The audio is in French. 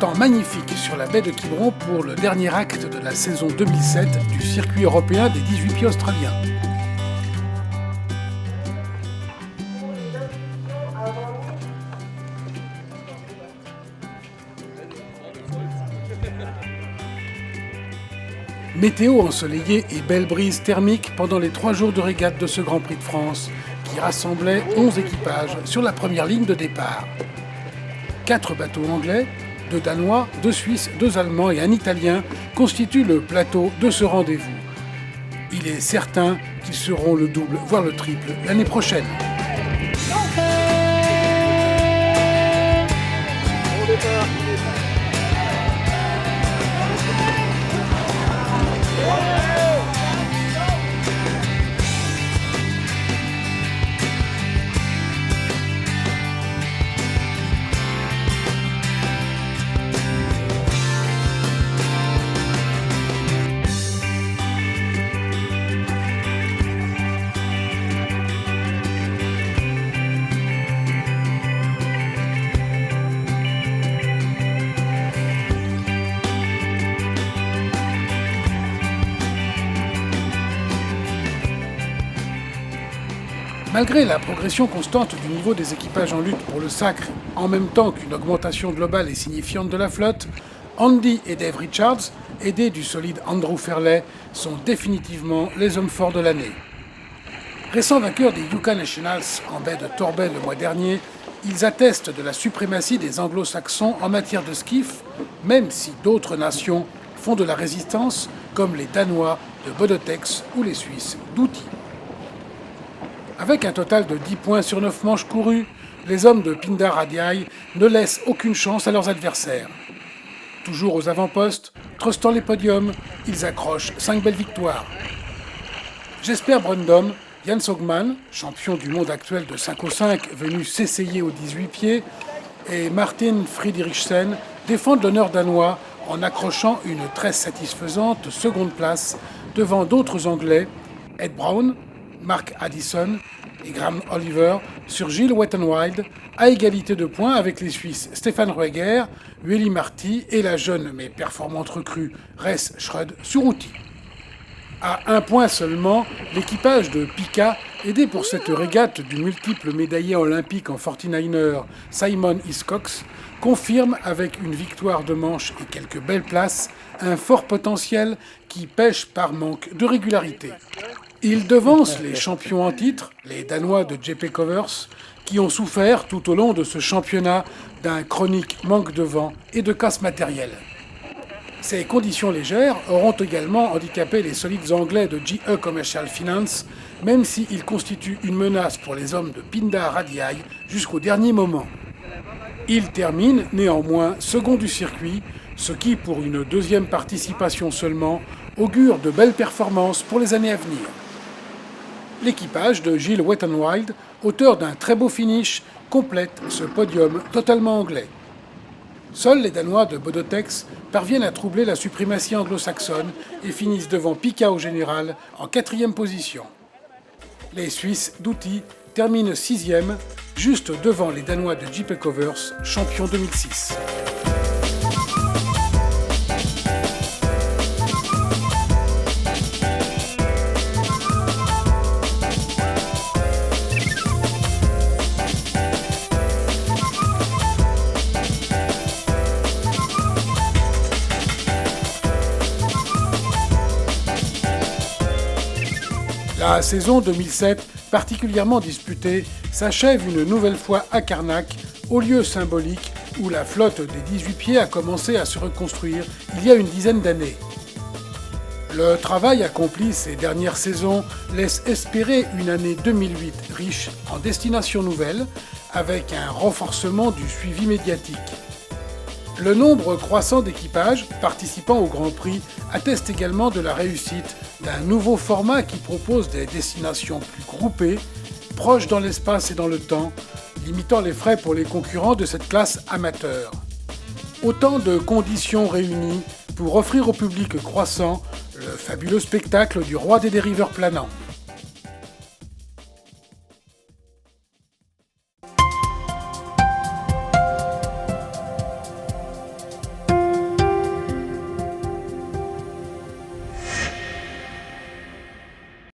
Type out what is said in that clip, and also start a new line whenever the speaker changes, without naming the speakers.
temps magnifique sur la baie de Quiberon pour le dernier acte de la saison 2007 du circuit européen des 18 pieds australiens. Météo ensoleillée et belle brise thermique pendant les 3 jours de régate de ce Grand Prix de France qui rassemblait 11 équipages sur la première ligne de départ. 4 bateaux anglais, 2 Danois, 2 Suisses, 2 Allemands et un Italien constituent le plateau de ce rendez-vous. Il est certain qu'ils seront le double, voire le triple, l'année prochaine. Malgré la progression constante du niveau des équipages en lutte pour le sacre, en même temps qu'une augmentation globale et signifiante de la flotte, Andy et Dave Richards, aidés du solide Andrew Fairley, sont définitivement les hommes forts de l'année. Récents vainqueurs des Yukon Nationals en baie de Torbay le mois dernier, ils attestent de la suprématie des anglo-saxons en matière de skiff, même si d'autres nations font de la résistance, comme les Danois de Bodotex ou les Suisses d'Outy. Avec un total de 10 points sur 9 manches courues, les hommes de Pindar Radiaï ne laissent aucune chance à leurs adversaires. Toujours aux avant-postes, trustant les podiums, ils accrochent 5 belles victoires. Jesper Brøndum, Jan Sogman, champion du monde actuel de 5 au 5, venu s'essayer aux 18 pieds, et Martin Friedrichsen défendent l'honneur danois en accrochant une très satisfaisante seconde place devant d'autres Anglais, Ed Brown, Mark Addison et Graham Oliver sur Gilles Wet n Wild, à égalité de points avec les Suisses Stefan Rueger, Willy Marty et la jeune mais performante recrue Res Schröd sur Outy. À 1 point seulement, l'équipage de Pika, aidé pour cette régate du multiple médaillé olympique en 49er Simon Hiscox, confirme avec une victoire de manche et quelques belles places un fort potentiel qui pêche par manque de régularité. Il devance les champions en titre, les Danois de JP Covers, qui ont souffert tout au long de ce championnat d'un chronique manque de vent et de casse matérielle. Ces conditions légères auront également handicapé les solides Anglais de GE Commercial Finance, même s'ils constituent une menace pour les hommes de Pindar Radiaï jusqu'au dernier moment. Ils terminent néanmoins second du circuit, ce qui, pour une deuxième participation seulement, augure de belles performances pour les années à venir. L'équipage de Gilles Wet n Wild, auteur d'un très beau finish, complète ce podium totalement anglais. Seuls les Danois de Bodotex parviennent à troubler la suprématie anglo-saxonne et finissent devant Pika au général en 4e position. Les Suisses d'Outy terminent 6e, juste devant les Danois de JP Covers, champions 2006. La saison 2007, particulièrement disputée, s'achève une nouvelle fois à Carnac, au lieu symbolique où la flotte des 18 pieds a commencé à se reconstruire il y a une dizaine d'années. Le travail accompli ces dernières saisons laisse espérer une année 2008 riche en destinations nouvelles, avec un renforcement du suivi médiatique. Le nombre croissant d'équipages participant au Grand Prix atteste également de la réussite d'un nouveau format qui propose des destinations plus groupées, proches dans l'espace et dans le temps, limitant les frais pour les concurrents de cette classe amateur. Autant de conditions réunies pour offrir au public croissant le fabuleux spectacle du roi des dériveurs planants.